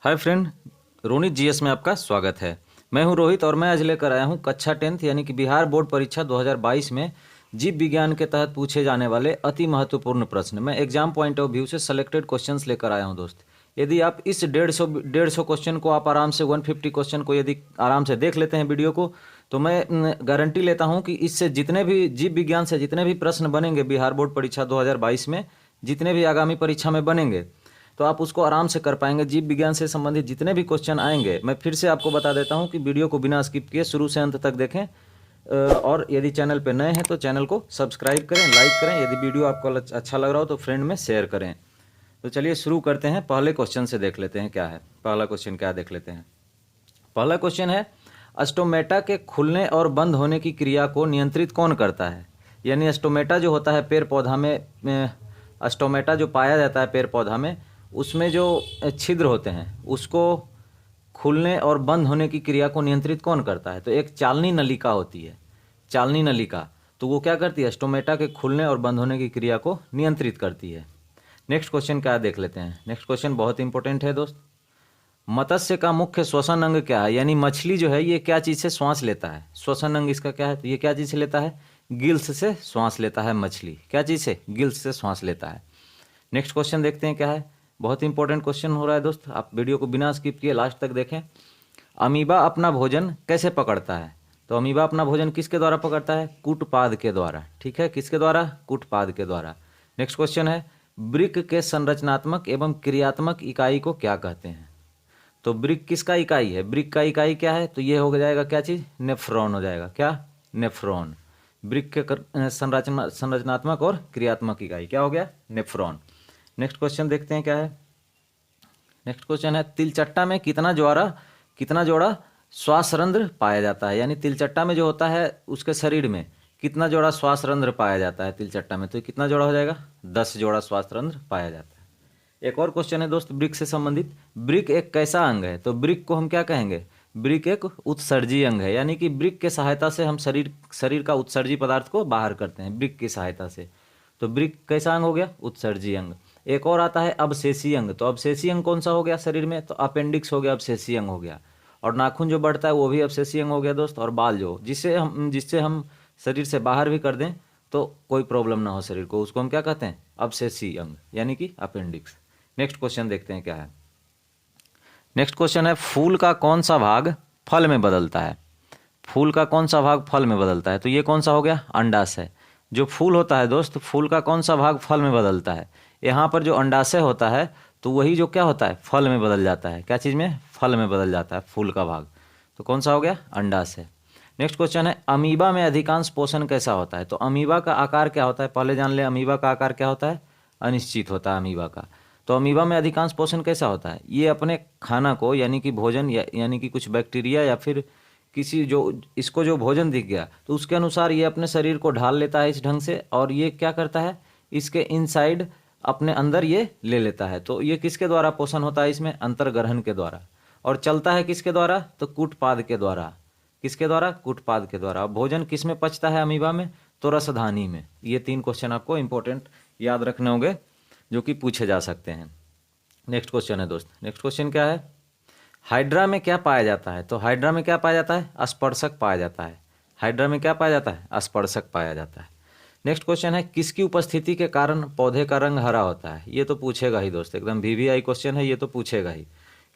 Hi friend, Ronit GS में आपका स्वागत है। मैं हूं रोहित और मैं आज लेकर आया हूं कक्षा 10th यानी कि बिहार बोर्ड परीक्षा 2022 में जीव विज्ञान के तहत पूछे जाने वाले अति महत्वपूर्ण प्रश्न। मैं एग्जाम पॉइंट ऑफ व्यू से सेलेक्टेड क्वेश्चंस लेकर आया हूं दोस्त। यदि आप इस 150 क्वेश्चन को आप आराम से 150 क्वेश्चन को यदि आराम से देख लेते हैं वीडियो को, तो मैं गारंटी लेता हूं कि इससे जितने भी जीव विज्ञान से जितने भी प्रश्न बनेंगे बिहार बोर्ड परीक्षा 2022 में, जितने भी आगामी परीक्षा में बनेंगे, तो आप उसको आराम से कर पाएंगे। जीव विज्ञान से संबंधित जितने भी क्वेश्चन आएंगे, मैं फिर से आपको बता देता हूं कि वीडियो को बिना स्किप किए शुरू से अंत तक देखें। और यदि चैनल पे नए हैं तो चैनल को सब्सक्राइब करें, लाइक करें। यदि वीडियो आपको अच्छा लग रहा हो तो फ्रेंड में शेयर करें। तो चलिए शुरू करते हैं। पहले क्वेश्चन से देख लेते हैं क्या है। पहला क्वेश्चन क्या देख लेते हैं। पहला क्वेश्चन है, स्टोमेटा के खुलने और बंद होने की क्रिया को नियंत्रित कौन करता है। यानी स्टोमेटा जो होता है पेड़ पौधा में, स्टोमेटा जो पाया जाता है पेड़ पौधा में, उसमें जो छिद्र होते हैं उसको खुलने और बंद होने की क्रिया को नियंत्रित कौन करता है। तो एक चालनी नलिका होती है, चालनी नलिका, तो वो क्या करती है, स्टोमेटा के खुलने और बंद होने की क्रिया को नियंत्रित करती है। नेक्स्ट क्वेश्चन क्या देख लेते हैं। नेक्स्ट क्वेश्चन बहुत इंपॉर्टेंट है दोस्त। मत्स्य का मुख्य श्वसन अंग क्या है। यानी मछली जो है ये क्या चीज़ से श्वास लेता है। श्वसन अंग इसका क्या है, तो ये क्या चीज़ से लेता है, गिल्स से श्वास लेता है मछली। क्या चीज़ से, गिल्स से श्वास लेता है। नेक्स्ट क्वेश्चन देखते हैं क्या है। बहुत इंपॉर्टेंट क्वेश्चन हो रहा है दोस्त, आप वीडियो को बिना स्किप किए लास्ट तक देखें। अमीबा अपना भोजन कैसे पकड़ता है। तो अमीबा अपना भोजन किसके द्वारा पकड़ता है, कूटपाद के द्वारा। ठीक है, किसके द्वारा, कूटपाद के द्वारा। नेक्स्ट क्वेश्चन है, वृक्क के संरचनात्मक एवं क्रियात्मक इकाई को क्या कहते हैं। तो वृक्क किसका इकाई है, वृक्क का इकाई क्या है, तो ये हो जाएगा क्या चीज़, नेफ्रॉन हो जाएगा। क्या, नेफ्रॉन। वृक्क के संरचनात्मक और क्रियात्मक इकाई क्या हो गया, नेफ्रॉन। नेक्स्ट क्वेश्चन देखते हैं क्या है। नेक्स्ट क्वेश्चन है, तिलचट्टा में कितना जोड़ा श्वासरंध्र पाया जाता है। यानी तिलचट्टा में जो होता है उसके शरीर में कितना जोड़ा श्वासरंध्र पाया जाता है तिलचट्टा में, तो कितना जोड़ा हो जाएगा, 10 जोड़ा श्वासरंध्र पाया जाता है। एक और क्वेश्चन है दोस्त वृक्क से संबंधित। वृक्क एक कैसा अंग है, तो वृक्क को हम क्या कहेंगे, वृक्क एक उत्सर्जी अंग है। यानी कि वृक्क के सहायता से हम शरीर का उत्सर्जी पदार्थ को बाहर करते हैं वृक्क की सहायता से। तो वृक्क कैसा अंग हो गया, उत्सर्जी अंग। एक और आता है अवशेषी अंग। तो अवशेषी अंग कौन सा हो गया शरीर में, तो अपेंडिक्स हो गया, अवशेषी अंग हो गया। और नाखून जो बढ़ता है वो भी अवशेषी अंग हो गया दोस्त। और बाल जो जिससे हम शरीर से बाहर भी कर दें तो कोई प्रॉब्लम ना हो शरीर को, उसको हम क्या कहते हैं, अवशेषी अंग यानी कि अपेंडिक्स। नेक्स्ट क्वेश्चन देखते हैं क्या है। नेक्स्ट क्वेश्चन है, फूल का कौन सा भाग फल में बदलता है। फूल का कौन सा भाग फल में बदलता है, तो ये कौन सा हो गया, अंडाशय। जो फूल होता है दोस्त, फूल का कौन सा भाग फल में बदलता है। यहाँ पर जो अंडाशय होता है तो वही जो क्या होता है, फल में बदल जाता है। क्या चीज़ में, फल में बदल जाता है फूल का भाग। तो कौन सा हो गया, अंडाशय। नेक्स्ट क्वेश्चन है, अमीबा में अधिकांश पोषण कैसा होता है। तो अमीबा का आकार क्या होता है, पहले जान ले। अमीबा का आकार क्या होता है, अनिश्चित होता है अमीबा का। तो अमीबा में अधिकांश पोषण कैसा होता है, ये अपने खाना को यानी कि भोजन यानी कि कुछ बैक्टीरिया या फिर किसी जो इसको जो भोजन दिख गया तो उसके अनुसार ये अपने शरीर को ढाल लेता है इस ढंग से, और ये क्या करता है, इसके इनसाइड अपने अंदर ये ले लेता है। तो ये किसके द्वारा पोषण होता है, इसमें अंतर्ग्रहण के द्वारा। और चलता है किसके द्वारा, तो कूटपाद के द्वारा। किसके द्वारा, कूटपाद के द्वारा। भोजन किस में पचता है अमीबा में, तो रसधानी में। ये 3 क्वेश्चन आपको इंपॉर्टेंट याद रखने होंगे जो कि पूछे जा सकते हैं। नेक्स्ट क्वेश्चन है दोस्त। नेक्स्ट क्वेश्चन क्या है, हाइड्रा में क्या पाया जाता है। तो हाइड्रा में क्या पाया जाता है, स्पर्शक पाया जाता है। हाइड्रा में क्या पाया जाता है, स्पर्शक पाया जाता है। नेक्स्ट क्वेश्चन है, किसकी उपस्थिति के कारण पौधे का रंग हरा होता है। ये तो पूछेगा ही दोस्त, एकदम वीवीआई क्वेश्चन है, ये तो पूछेगा ही।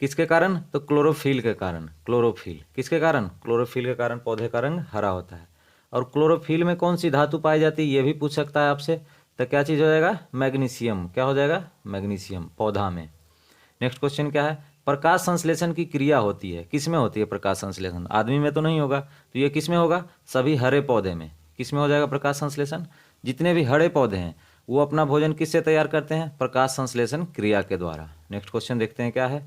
किसके कारण, तो क्लोरोफिल के कारण। क्लोरोफिल किसके कारण, क्लोरोफिल के कारण पौधे का रंग हरा होता है। और क्लोरोफिल में कौन सी धातु पाई जाती है ये भी पूछ सकता है आपसे। तो क्या चीज़ हो जाएगा, मैग्नीशियम। क्या हो जाएगा, मैग्नीशियम, पौधा में। नेक्स्ट क्वेश्चन क्या है, प्रकाश संश्लेषण की क्रिया होती है, किस में होती है प्रकाश संश्लेषण, आदमी में तो नहीं होगा, तो ये किस में होगा, सभी हरे पौधे में। किस में हो जाएगा प्रकाश संश्लेषण, जितने भी हरे पौधे हैं वो अपना भोजन किससे तैयार करते हैं, प्रकाश संश्लेषण क्रिया के द्वारा। नेक्स्ट क्वेश्चन देखते हैं क्या है।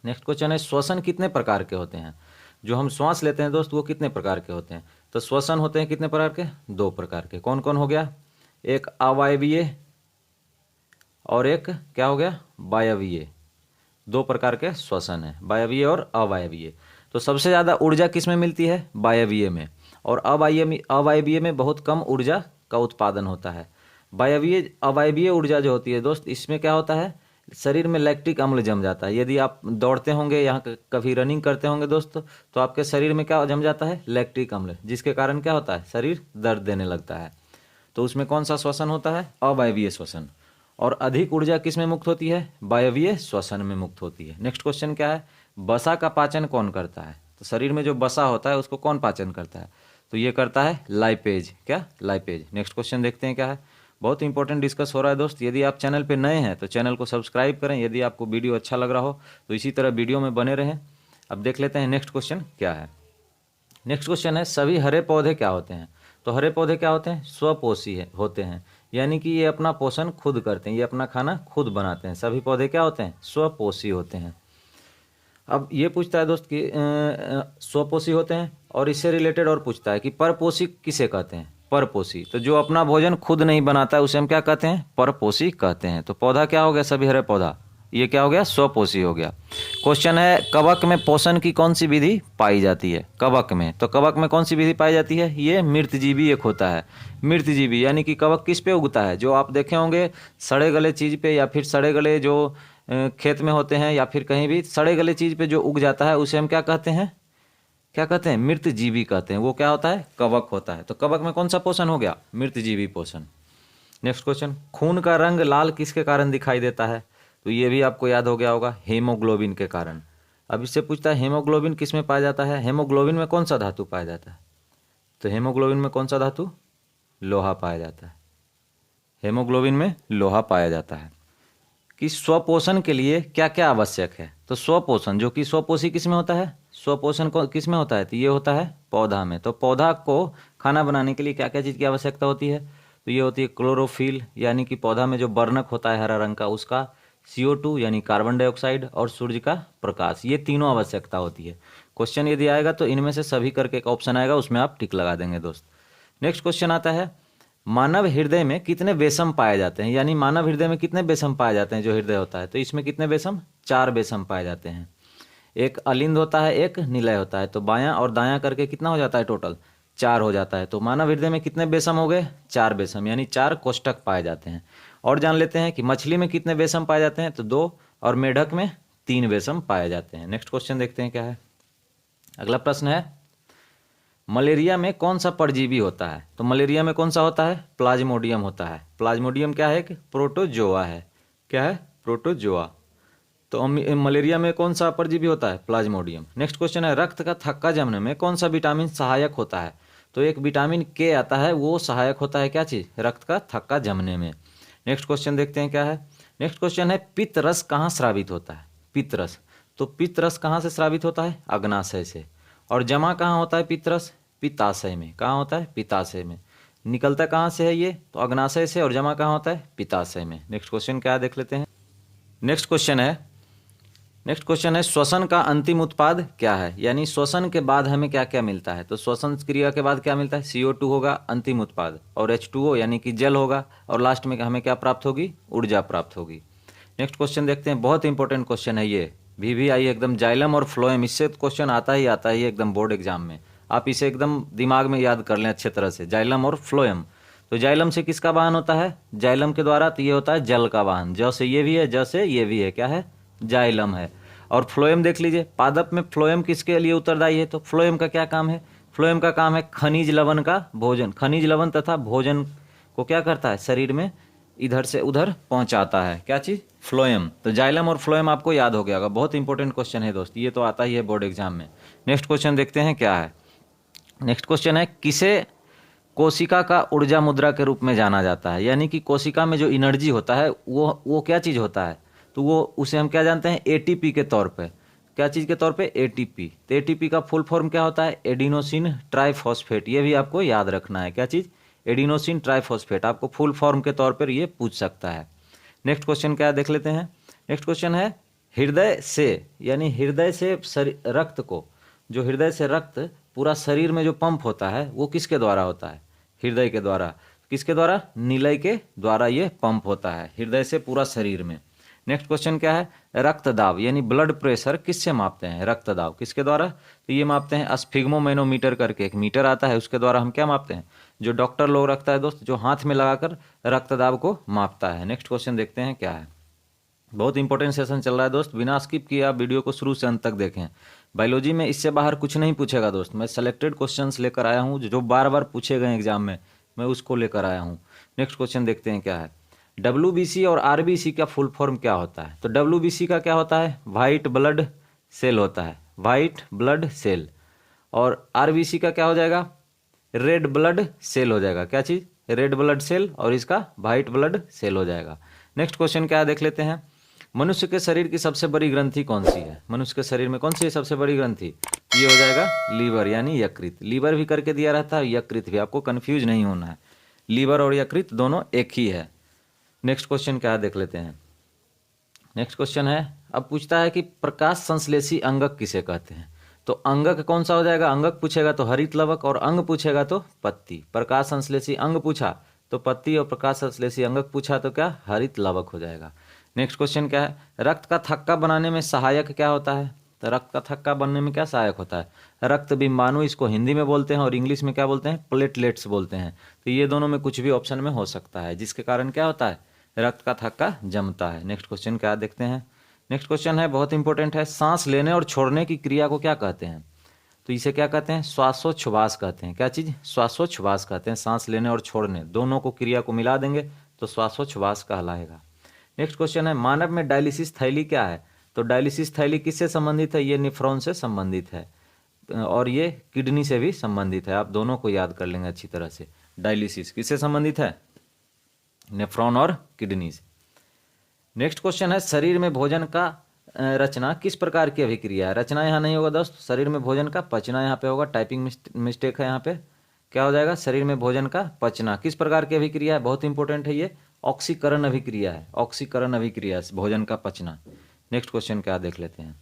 नेक्स्ट क्वेश्चन है, श्वसन कितने प्रकार के होते हैं। जो हम श्वास लेते हैं दोस्त वो कितने प्रकार के होते हैं, तो श्वसन होते हैं कितने प्रकार के, 2 प्रकार के। कौन कौन हो गया, एक अवायवीय और एक क्या हो गया, वायवीय। 2 प्रकार के श्वसन है, वायवीय और अवायवीय। तो सबसे ज़्यादा ऊर्जा किस में मिलती है, वायवीय में। और अवायवीय में बहुत कम ऊर्जा का उत्पादन होता है। अवायवीय ऊर्जा जो होती है दोस्त, इसमें क्या होता है, शरीर में लैक्टिक अम्ल जम जाता है। यदि आप दौड़ते होंगे, यहाँ कभी रनिंग करते होंगे दोस्त, तो आपके शरीर में क्या जम जाता है? लैक्टिक अम्ल, जिसके कारण क्या होता है? शरीर दर्द देने लगता है। तो उसमें कौन सा श्वसन होता है? अवायवीय श्वसन। और अधिक ऊर्जा किस में मुक्त होती है? वायवीय श्वसन में मुक्त होती है। नेक्स्ट क्वेश्चन क्या है? वसा का पाचन कौन करता है? तो शरीर में जो वसा होता है उसको कौन पाचन करता है? तो ये करता है लाइपेज। क्या? लाइपेज। नेक्स्ट क्वेश्चन देखते हैं क्या है। बहुत इंपॉर्टेंट डिस्कस हो रहा है दोस्त। यदि आप चैनल पे नए हैं तो चैनल को सब्सक्राइब करें। यदि आपको वीडियो अच्छा लग रहा हो तो इसी तरह वीडियो में बने रहें। अब देख लेते हैं नेक्स्ट क्वेश्चन क्या है। नेक्स्ट क्वेश्चन है, सभी हरे पौधे क्या होते हैं? तो हरे पौधे क्या होते हैं? स्वपोषी होते हैं, यानी कि ये अपना पोषण खुद करते हैं, ये अपना खाना खुद बनाते हैं। सभी पौधे क्या होते हैं? स्वपोषी होते हैं। अब ये पूछता है दोस्त कि स्वपोषी होते हैं, और इससे रिलेटेड और पूछता है कि परपोषी किसे कहते हैं? परपोषी, तो जो अपना भोजन खुद नहीं बनाता है उसे हम क्या कहते हैं? परपोषी कहते हैं। तो पौधा क्या हो गया? सभी हरे पौधा, ये क्या हो गया? स्वपोषी हो गया। क्वेश्चन है, कवक में पोषण की कौन सी विधि पाई जाती है? कवक में, तो कवक में कौन सी विधि पाई जाती है? ये मृतजीवी एक होता है। मृतजीवी यानी कि कवक किस पे उगता है? जो आप देखे होंगे सड़े गले चीज पे, या फिर सड़े गले जो खेत में होते हैं, या फिर कहीं भी सड़े गले चीज पे जो उग जाता है उसे हम क्या कहते हैं? क्या कहते हैं? मृतजीवी कहते हैं। वो क्या होता है? कवक होता है। तो कवक में कौन सा पोषण हो गया? मृतजीवी पोषण। नेक्स्ट क्वेश्चन, खून का रंग लाल किसके कारण दिखाई देता है? तो ये भी आपको याद हो गया होगा, हेमोग्लोबिन के कारण। अब इससे पूछता है हेमोग्लोबिन किस में पाया जाता है? हेमोग्लोबिन में कौन सा धातु पाया जाता है? तो हेमोग्लोबिन में कौन सा धातु? लोहा पाया जाता है। हेमोग्लोबिन में लोहा पाया जाता है। कि स्वपोषण के लिए क्या क्या आवश्यक है? तो स्वपोषण, जो कि स्वपोषी किस में होता है? स्वपोषण को किस में होता है? तो ये होता है पौधा में। तो पौधा को खाना बनाने के लिए क्या क्या चीज़ की आवश्यकता होती है? तो ये होती है क्लोरोफिल, यानी कि पौधा में जो वर्णक होता है हरा रंग का उसका, CO2 यानी कार्बन डाइऑक्साइड, और सूर्य का प्रकाश। ये तीनों आवश्यकता होती है। क्वेश्चन यदि आएगा तो इनमें से सभी करके एक ऑप्शन आएगा, उसमें आप टिक लगा देंगे दोस्त। नेक्स्ट क्वेश्चन आता है, मानव हृदय में कितने बेसम पाए जाते हैं? यानी मानव हृदय में कितने बेसम पाए जाते हैं? जो हृदय होता है, तो इसमें कितने बेसम? 4 बेसम पाए जाते हैं। एक अलिंद होता है, एक निलय होता है। तो बायां और दायां करके कितना हो जाता है? टोटल 4 हो जाता है। तो मानव हृदय में कितने बेसम हो गए? 4 बेसम, यानी 4 कोष्ठक पाए जाते हैं। और जान लेते हैं कि मछली में कितने बेसम पाए जाते हैं? तो 2, और मेढक में 3 बेसम पाए जाते हैं। नेक्स्ट क्वेश्चन देखते हैं क्या है। अगला प्रश्न है, मलेरिया में कौन सा परजीवी होता है? तो मलेरिया में कौन सा होता है? प्लाज्मोडियम होता है। प्लाज्मोडियम क्या है? एक प्रोटोजोआ है। क्या है? प्रोटोजोआ। तो मलेरिया में कौन सा परजीवी होता है? प्लाज्मोडियम। नेक्स्ट क्वेश्चन है, रक्त का थक्का जमने में कौन सा विटामिन सहायक होता है? तो एक विटामिन के आता है, वो सहायक होता है क्या चीज़? रक्त का थक्का जमने में। नेक्स्ट क्वेश्चन देखते हैं क्या है। नेक्स्ट क्वेश्चन है, पित्त रस कहाँ स्रावित होता है? पित्त रस, तो पित्त रस कहाँ से स्रावित होता है? अग्नाशय से। और जमा कहाँ होता है पित्त रस? पित्ताशय में। कहाँ होता है? पित्ताशय में। निकलता कहाँ से है ये? तो अग्नाशय से। और जमा कहाँ होता है? पित्ताशय में। नेक्स्ट क्वेश्चन क्या है देख लेते हैं। नेक्स्ट क्वेश्चन है, श्वसन का अंतिम उत्पाद क्या है? यानी श्वसन के बाद हमें क्या क्या मिलता है? तो श्वसन क्रिया के बाद क्या मिलता है? CO2 होगा अंतिम उत्पाद, और H2O यानी कि जल होगा, और लास्ट में हमें क्या प्राप्त होगी? ऊर्जा प्राप्त होगी। नेक्स्ट क्वेश्चन देखते हैं, बहुत इंपॉर्टेंट क्वेश्चन है ये, VVI एकदम, जाइलम और फ्लोएम, इससे क्वेश्चन आता ही है एकदम बोर्ड एग्जाम में। आप इसे एकदम दिमाग में याद कर लें अच्छे तरह से, जाइलम और फ्लोएम। तो जाइलम से किसका वाहन होता है? जाइलम के द्वारा, तो ये होता है जल का वाहन। ज से ये भी है, ज से ये भी है, क्या है? जाइलम है। और फ्लोएम देख लीजिए, पादप में फ्लोएम किसके लिए उत्तरदायी है? तो फ्लोएम का क्या काम है? फ्लोएम का काम है खनिज लवण का भोजन, खनिज लवण तथा भोजन को क्या करता है? शरीर में इधर से उधर पहुंचाता है। क्या चीज? फ्लोएम। तो जाइलम और फ्लोएम आपको याद हो गया होगा। बहुत इंपॉर्टेंट क्वेश्चन है दोस्त, ये तो आता ही है बोर्ड एग्जाम में। नेक्स्ट क्वेश्चन देखते हैं क्या है। नेक्स्ट क्वेश्चन है, किसे कोशिका का ऊर्जा मुद्रा के रूप में जाना जाता है? यानी कि कोशिका में जो एनर्जी होता है वो क्या चीज़ होता है? तो वो उसे हम क्या जानते हैं? ATP के तौर पे। क्या चीज़ के तौर पे? ATP। तो ATP का फुल फॉर्म क्या होता है? Adenosine triphosphate. ये भी आपको याद रखना है। क्या चीज़? Adenosine triphosphate. आपको फुल फॉर्म के तौर पर ये पूछ सकता है। नेक्स्ट क्वेश्चन क्या देख लेते हैं। नेक्स्ट क्वेश्चन है, हृदय से, यानी हृदय से रक्त को, जो हृदय से रक्त पूरा शरीर में जो पंप होता है वो किसके द्वारा होता है? हृदय के द्वारा। किसके द्वारा? निलय के द्वारा ये पंप होता है हृदय से पूरा शरीर में। नेक्स्ट क्वेश्चन क्या है, रक्तदाब यानी ब्लड प्रेशर किससे मापते हैं? रक्तदाब किसके द्वारा? तो ये मापते हैं स्फिग्मोमेनोमीटर करके एक मीटर आता है, उसके द्वारा हम क्या मापते हैं? जो डॉक्टर लोग रखता है दोस्त, जो हाथ में लगाकर रक्तदाब को मापता है। नेक्स्ट क्वेश्चन देखते हैं क्या है। बहुत इंपॉर्टेंट सेशन चल रहा है दोस्त, बिना स्किप किए आप वीडियो को शुरू से अंत तक देखें। बायोलॉजी में इससे बाहर कुछ नहीं पूछेगा दोस्त, मैं सेलेक्टेड क्वेश्चंस लेकर आया हूँ जो बार बार पूछे गए एग्जाम में, मैं उसको लेकर आया हूँ। नेक्स्ट क्वेश्चन देखते हैं क्या है। WBC और RBC का फुल फॉर्म क्या होता है? तो WBC का क्या होता है? वाइट ब्लड सेल होता है, वाइट ब्लड सेल। और RBC का क्या हो जाएगा? रेड ब्लड सेल हो जाएगा। क्या चीज़? रेड ब्लड सेल, और इसका वाइट ब्लड सेल हो जाएगा। नेक्स्ट क्वेश्चन क्या है देख लेते हैं। मनुष्य के शरीर की सबसे बड़ी ग्रंथि कौन सी है? मनुष्य के शरीर में कौन सी है सबसे बड़ी ग्रंथि? ये हो जाएगा लीवर यानी यकृत। लीवर भी करके दिया रहता है, यकृत भी, आपको कंफ्यूज नहीं होना है। लीवर और यकृत दोनों एक ही है। नेक्स्ट क्वेश्चन क्या है देख लेते हैं। नेक्स्ट क्वेश्चन है, अब पूछता है कि प्रकाश संश्लेषी अंगक किसे कहते हैं? तो अंगक कौन सा हो जाएगा? अंगक पूछेगा तो हरित लवक, और अंग पूछेगा तो पत्ती। प्रकाश संश्लेषी अंग पूछा तो पत्ती, और प्रकाश संश्लेषी अंगक पूछा तो क्या? हरित लवक हो जाएगा। नेक्स्ट क्वेश्चन क्या है, रक्त का थक्का बनाने में सहायक क्या होता है? तो रक्त का थक्का बनने में क्या सहायक होता है? रक्त बिंबाणु, इसको हिंदी में बोलते हैं, और इंग्लिश में क्या बोलते हैं? प्लेटलेट्स बोलते हैं। तो ये दोनों में कुछ भी ऑप्शन में हो सकता है, जिसके कारण क्या होता है? रक्त का थक्का जमता है। नेक्स्ट क्वेश्चन क्या देखते हैं। नेक्स्ट क्वेश्चन है, बहुत इंपॉर्टेंट है, सांस लेने और छोड़ने की क्रिया को क्या कहते हैं? तो इसे क्या कहते हैं? श्वासोच्छ्वास कहते हैं। क्या चीज़? श्वासोच्छ्वास कहते हैं। सांस लेने और छोड़ने दोनों को, क्रिया को मिला देंगे तो श्वासोच्छ्वास कहलाएगा। नेक्स्ट क्वेश्चन है, मानव में डायलिसिस थैली क्या है? तो डायलिसिस थैली किससे संबंधित है? ये नेफ्रॉन से संबंधित है, और ये किडनी से भी संबंधित है। आप दोनों को याद कर लेंगे अच्छी तरह से। डायलिसिस किससे संबंधित है? नेफ्रॉन और किडनी से। नेक्स्ट क्वेश्चन है, शरीर में भोजन का रचना किस प्रकार की अभिक्रिया है? रचना यहाँ नहीं होगा दोस्त, शरीर में भोजन का पचना यहाँ पे होगा। टाइपिंग मिस्टेक है यहाँ पे। क्या हो जाएगा? शरीर में भोजन का पचना किस प्रकार की अभिक्रिया है? बहुत इंपॉर्टेंट है ये, ऑक्सीकरण अभिक्रिया है। ऑक्सीकरण अभिक्रिया से भोजन का पचना। नेक्स्ट क्वेश्चन क्या देख लेते हैं।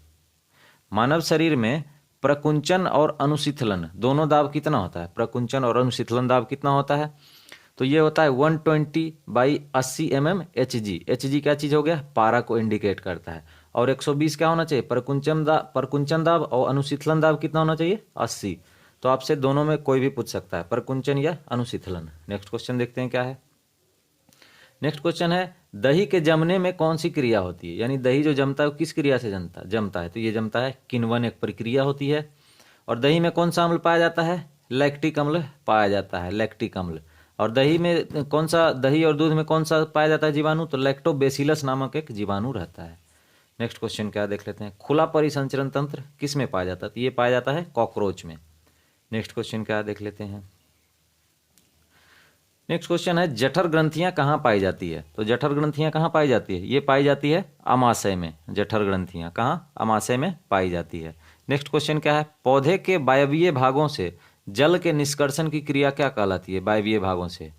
मानव शरीर में प्रकुंचन और अनुशीतलन दोनों दाब कितना होता है? प्रकुंचन और अनुशीतलन दाब कितना होता है? तो ये होता है 120/80 mm Hg। Hg क्या चीज़ हो गया? पारा को इंडिकेट करता है। और 120 क्या होना चाहिए? प्रकुंचन दाब, और अनुशीतलन दाब कितना होना चाहिए? 80। तो आपसे दोनों में कोई भी पूछ सकता है, प्रकुंचन या अनुशीतलन। नेक्स्ट क्वेश्चन देखते हैं क्या है। नेक्स्ट क्वेश्चन है, दही के जमने में कौन सी क्रिया होती है? यानी दही जो जमता है वो किस क्रिया से जमता है? तो ये जमता है किण्वन, एक प्रक्रिया होती है। और दही में कौन सा अम्ल पाया जाता है? लैक्टिक अम्ल पाया जाता है, लैक्टिक अम्ल। और दही में कौन सा, दही और दूध में कौन सा पाया जाता है जीवाणु? तो लैक्टोबैसिलस नामक एक जीवाणु रहता है। नेक्स्ट क्वेश्चन क्या देख लेते हैं। खुला परिसंचरण तंत्र किस में पाया जाता है? तो ये पाया जाता है कॉकरोच में। नेक्स्ट क्वेश्चन क्या देख लेते हैं। नेक्स्ट क्वेश्चन है, जठर ग्रंथियां कहाँ पाई जाती है? तो जठर ग्रंथियां कहाँ पाई जाती है? ये पाई जाती है अमाशय में। जठर ग्रंथियां कहाँ? अमाशय में पाई जाती है। नेक्स्ट क्वेश्चन क्या है, पौधे के वायवीय भागों से जल के निष्कर्षण की क्रिया क्या कहलाती है? वायवीय भागों से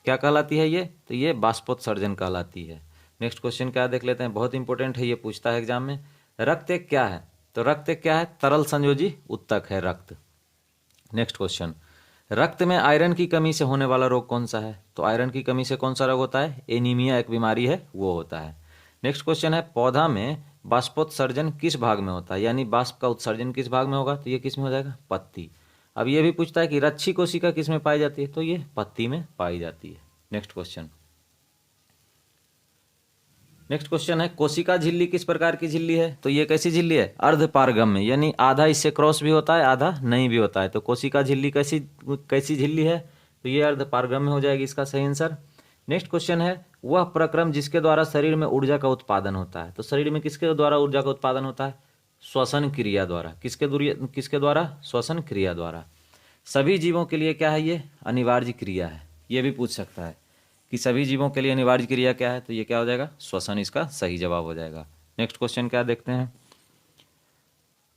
क्या कहलाती है ये? तो ये बाष्पोत्सर्जन कहलाती है। नेक्स्ट क्वेश्चन क्या देख लेते हैं, बहुत इंपॉर्टेंट है, ये पूछता है एग्जाम में। रक्त एक क्या है? तो रक्त एक क्या है? तरल संयोजी उत्तक है रक्त। नेक्स्ट क्वेश्चन, रक्त में आयरन की कमी से होने वाला रोग कौन सा है? तो आयरन की कमी से कौन सा रोग होता है? एनीमिया एक बीमारी है, वो होता है। नेक्स्ट क्वेश्चन है, पौधा में बाष्पोत्सर्जन किस भाग में होता है? यानी बाष्प का उत्सर्जन किस भाग में होगा? तो ये किस में हो जाएगा? पत्ती। अब ये भी पूछता है कि रच्छी कोशिका किस में पाई जाती है? तो ये पत्ती में पाई जाती है। नेक्स्ट क्वेश्चन है, कोशिका झिल्ली किस प्रकार की झिल्ली है? तो ये कैसी झिल्ली है? अर्धपारगम्य, यानी आधा इससे क्रॉस भी होता है, आधा नहीं भी होता है। तो कोशिका झिल्ली कैसी झिल्ली है? तो ये अर्धपारगम्य हो जाएगी इसका सही आंसर। नेक्स्ट क्वेश्चन है, वह प्रक्रम जिसके द्वारा शरीर में ऊर्जा का उत्पादन होता है। तो शरीर में किसके द्वारा ऊर्जा का उत्पादन होता है? श्वसन क्रिया द्वारा। किसके द्वारा? श्वसन क्रिया द्वारा। सभी जीवों के लिए क्या है? ये अनिवार्य क्रिया है। ये भी पूछ सकता है कि सभी जीवों के लिए अनिवार्य क्रिया क्या है? तो ये क्या हो जाएगा? श्वसन इसका सही जवाब हो जाएगा। नेक्स्ट क्वेश्चन क्या देखते हैं।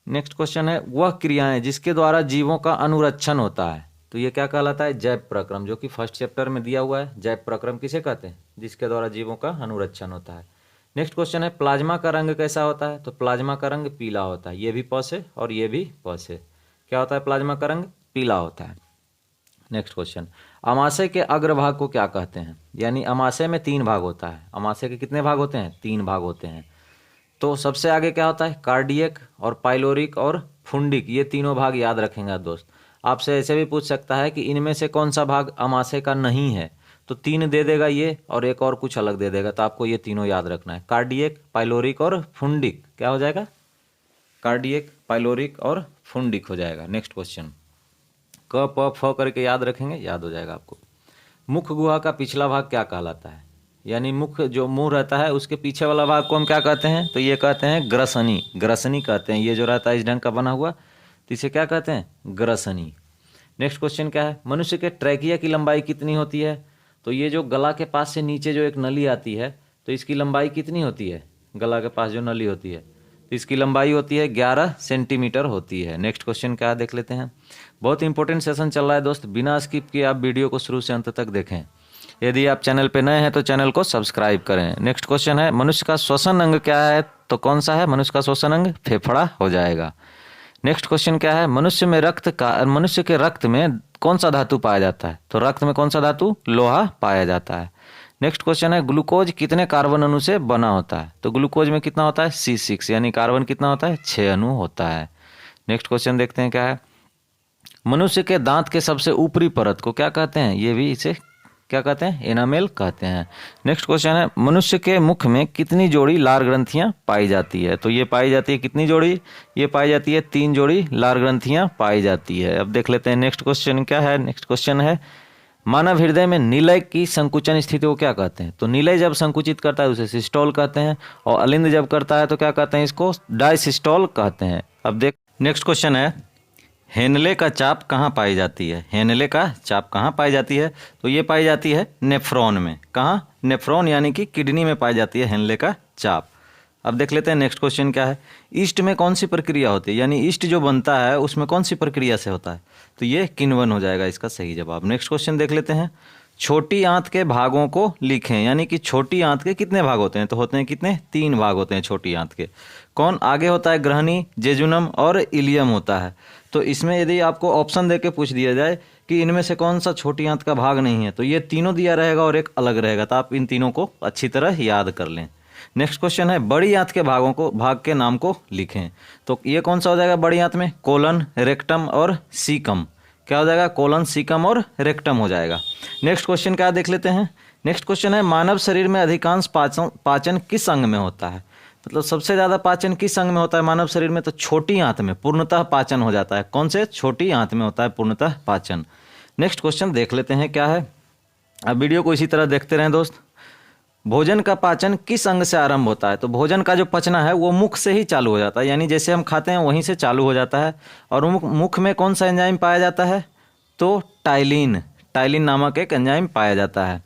नेक्स्ट क्वेश्चन है, वह क्रियाएं जिसके द्वारा जीवों का अनुरक्षण होता है। तो ये क्या कहलाता है? जैव प्रक्रम, जो कि फर्स्ट चैप्टर में दिया हुआ है। जैव प्रक्रम किसे कहते हैं? जिसके द्वारा जीवों का अनुरक्षण होता है। नेक्स्ट क्वेश्चन है, प्लाज्मा का रंग कैसा होता है? तो प्लाज्मा का रंग पीला होता है। ये भी प से और ये भी प से। क्या होता है? प्लाज्मा का रंग पीला होता है। नेक्स्ट क्वेश्चन, अमाशय के अग्रभाग को क्या कहते हैं? यानी अमाशय में 3 भाग होता है। अमाशय के कितने भाग होते हैं? 3 भाग होते हैं। तो सबसे आगे क्या होता है? कार्डियक और पाइलोरिक और फुंडिक, ये तीनों भाग याद रखेंगे दोस्त। आपसे ऐसे भी पूछ सकता है कि इनमें से कौन सा भाग अमाशय का नहीं है? तो 3 दे देगा ये और एक और कुछ अलग दे देगा, तो आपको ये तीनों याद रखना है, कार्डियक, पाइलोरिक और फुंडिक। क्या हो जाएगा? कार्डियक, पाइलोरिक और फुंडिक हो जाएगा। नेक्स्ट क्वेश्चन, क प फ करके याद रखेंगे, याद हो जाएगा आपको। मुख गुहा का पिछला भाग क्या कहलाता है? यानी मुख जो मुंह रहता है उसके पीछे वाला भाग को हम क्या कहते हैं? तो ये कहते हैं ग्रसनी, ग्रसनी कहते हैं। ये जो रहता है इस ढंग का बना हुआ, तो इसे क्या कहते हैं? ग्रसनी। नेक्स्ट क्वेश्चन क्या है? मनुष्य के ट्रैकिया की लंबाई कितनी होती है? तो ये जो गला के पास से नीचे जो एक नली आती है, तो इसकी लंबाई कितनी होती है? गला के पास जो नली होती है, तो इसकी लंबाई होती है 11 सेंटीमीटर होती है। नेक्स्ट क्वेश्चन क्या है देख लेते हैं। बहुत इंपॉर्टेंट सेशन चल रहा है दोस्त, बिना स्किप किए आप वीडियो को शुरू से अंत तक देखें। यदि आप चैनल पे नए हैं तो चैनल को सब्सक्राइब करें। नेक्स्ट क्वेश्चन है, मनुष्य का श्वसन अंग क्या है? तो कौन सा है मनुष्य का श्वसन अंग? फेफड़ा हो जाएगा। नेक्स्ट क्वेश्चन क्या है? मनुष्य के रक्त में कौन सा धातु पाया जाता है? तो रक्त में कौन सा धातु? लोहा पाया जाता है। नेक्स्ट क्वेश्चन है, ग्लूकोज कितने कार्बन अणु से बना होता है? तो ग्लूकोज में कितना होता है? C6, यानी कार्बन कितना होता है? 6 अणु होता है। नेक्स्ट क्वेश्चन देखते हैं क्या है। मनुष्य के दांत के सबसे ऊपरी परत को क्या कहते हैं? ये भी इसे क्या कहते हैं? एनामेल कहते हैं। नेक्स्ट क्वेश्चन है, मनुष्य के मुख में कितनी जोड़ी लार ग्रंथियां पाई जाती है? तो ये पाई जाती है कितनी जोड़ी? ये पाई जाती है 3 जोड़ी लार ग्रंथियां पाई जाती है। अब देख लेते हैं नेक्स्ट क्वेश्चन क्या है। नेक्स्ट क्वेश्चन है, मानव हृदय में निलय की संकुचन स्थिति को क्या कहते हैं? तो निलय जब संकुचित करता है उसे सिस्टोल कहते हैं, और अलिंद जब करता है तो क्या कहते हैं? इसको डायसिस्टोल कहते हैं। अब देख नेक्स्ट क्वेश्चन है, हेनले का चाप कहाँ पाई जाती है? हेनले का चाप कहाँ पाई जाती है? तो ये पाई जाती है नेफ्रॉन में। कहाँ? नेफ्रॉन यानी कि किडनी में पाई जाती है हेनले का चाप। अब देख लेते हैं नेक्स्ट क्वेश्चन क्या है। ईस्ट में कौन सी प्रक्रिया होती है? यानी ईस्ट जो बनता है उसमें कौन सी प्रक्रिया से होता है? तो ये किण्वन हो जाएगा इसका सही जवाब। नेक्स्ट क्वेश्चन देख लेते हैं, छोटी आंत के भागों को लिखें। यानी कि छोटी आंत के कितने भाग होते हैं? तो होते हैं कितने? 3 भाग होते हैं छोटी आंत के। कौन आगे होता है? ग्रहणी, जेजुनम और इलियम होता है। तो इसमें यदि आपको ऑप्शन दे के पूछ दिया जाए कि इनमें से कौन सा छोटी आंत का भाग नहीं है, तो ये तीनों दिया रहेगा और एक अलग रहेगा, तो आप इन तीनों को अच्छी तरह याद कर लें। नेक्स्ट क्वेश्चन है, बड़ी आंत के भाग के नाम को लिखें। तो ये कौन सा हो जाएगा बड़ी आंत में? कोलन, रेक्टम और सीकम। क्या हो जाएगा? कोलन, सीकम और रेक्टम हो जाएगा। नेक्स्ट क्वेश्चन क्या देख लेते हैं। नेक्स्ट क्वेश्चन है, मानव शरीर में अधिकांश पाचन किस अंग में होता है? मतलब सबसे ज़्यादा पाचन किस अंग में होता है मानव शरीर में? तो छोटी आंत में पूर्णतः पाचन हो जाता है। कौन से? छोटी आंत में होता है पूर्णतः पाचन। नेक्स्ट क्वेश्चन देख लेते हैं क्या है। अब वीडियो को इसी तरह देखते रहें दोस्त। भोजन का पाचन किस अंग से आरंभ होता है? तो भोजन का जो पचना है वो मुख से ही चालू हो जाता है, यानी जैसे हम खाते हैं वहीं से चालू हो जाता है। और मुख में कौन सा एंजाइम पाया जाता है? तो टाइलिन, टाइलिन नामक एक एंजाइम पाया जाता है।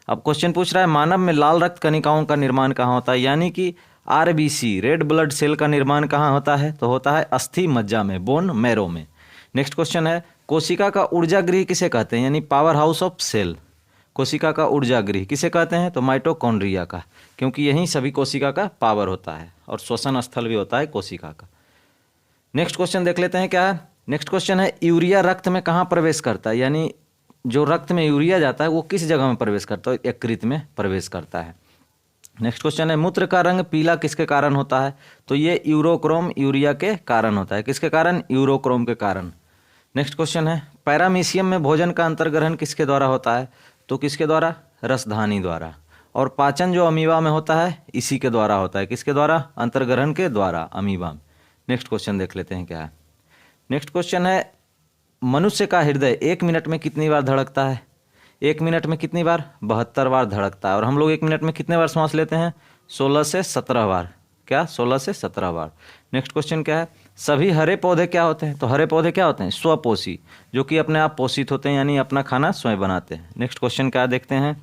अब क्वेश्चन पूछ रहा है, मानव में लाल रक्त कणिकाओं का निर्माण कहाँ होता है? यानी कि RBC, रेड ब्लड सेल का निर्माण कहाँ होता है? तो होता है अस्थि मज्जा में, बोन मैरो में। नेक्स्ट क्वेश्चन है, कोशिका का ऊर्जा गृह किसे कहते हैं? यानी पावर हाउस ऑफ सेल। कोशिका का ऊर्जा गृह किसे कहते हैं? तो माइटोकॉन्ड्रिया का, क्योंकि यहीं सभी कोशिका का पावर होता है और श्वसन स्थल भी होता है कोशिका का। नेक्स्ट क्वेश्चन देख लेते हैं क्या है। नेक्स्ट क्वेश्चन है, यूरिया रक्त में कहाँ प्रवेश करता है? यानी जो रक्त में यूरिया जाता है वो किस जगह में प्रवेश करता है? यकृत में प्रवेश करता है। नेक्स्ट क्वेश्चन है, मूत्र का रंग पीला किसके कारण होता है? तो ये यूरोक्रोम यूरिया के कारण होता है। किसके कारण? यूरोक्रोम के कारण। नेक्स्ट क्वेश्चन है, पैरामीशियम में भोजन का अंतर्ग्रहण किसके द्वारा होता है? तो किसके द्वारा? रसधानी द्वारा। और पाचन जो अमीबा में होता है इसी के द्वारा होता है। किसके द्वारा? अंतर्ग्रहण के द्वारा, अमीबा में। नेक्स्ट क्वेश्चन देख लेते हैं क्या है। नेक्स्ट क्वेश्चन है, मनुष्य का हृदय 1 मिनट में कितनी बार धड़कता है? 1 मिनट में कितनी बार? 72 बार धड़कता है। और हम लोग 1 मिनट में कितने बार सांस लेते हैं? 16 से 17 बार। क्या? 16 से 17 बार। नेक्स्ट क्वेश्चन क्या है, सभी हरे पौधे क्या होते हैं? तो हरे पौधे क्या होते हैं? स्वपोषी, जो कि अपने आप पोषित होते हैं, यानी अपना खाना स्वयं बनाते हैं। नेक्स्ट क्वेश्चन क्या देखते हैं।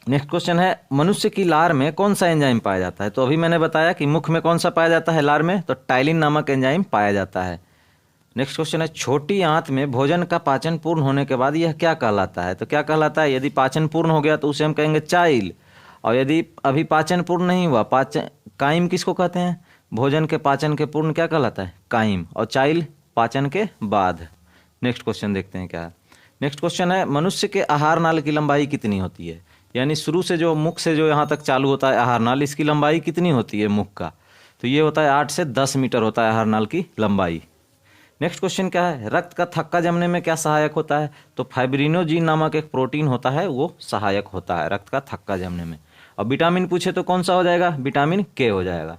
नेक्स्ट क्वेश्चन है, मनुष्य की लार में कौन सा एंजाइम पाया जाता है? तो अभी मैंने बताया कि मुख में कौन सा पाया जाता है लार में? तो टाइलिन नामक एंजाइम पाया जाता है। नेक्स्ट क्वेश्चन है, छोटी आंत में भोजन का पाचन पूर्ण होने के बाद यह क्या कहलाता है? तो क्या कहलाता है? यदि पाचन पूर्ण हो गया तो उसे हम कहेंगे चाइल, और यदि अभी पाचन पूर्ण नहीं हुआ, काइम किसको कहते हैं? भोजन के पाचन के पूर्ण क्या कहलाता है? काइम। और चाइल पाचन के बाद। नेक्स्ट क्वेश्चन देखते हैं क्या है। नेक्स्ट क्वेश्चन है, मनुष्य के आहार नाल की लंबाई कितनी होती है? यानी शुरू से जो मुख से जो यहाँ तक चालू होता है आहार नाल, इसकी लंबाई कितनी होती है मुख का? तो ये होता है 8 से 10 मीटर होता है आहार नाल की लंबाई। नेक्स्ट क्वेश्चन क्या है, रक्त का थक्का जमने में क्या सहायक होता है? तो फाइब्रिनोजीन नामक एक प्रोटीन होता है, वो सहायक होता है रक्त का थक्का जमने में। अब विटामिन पूछे तो कौन सा हो जाएगा? विटामिन के हो जाएगा।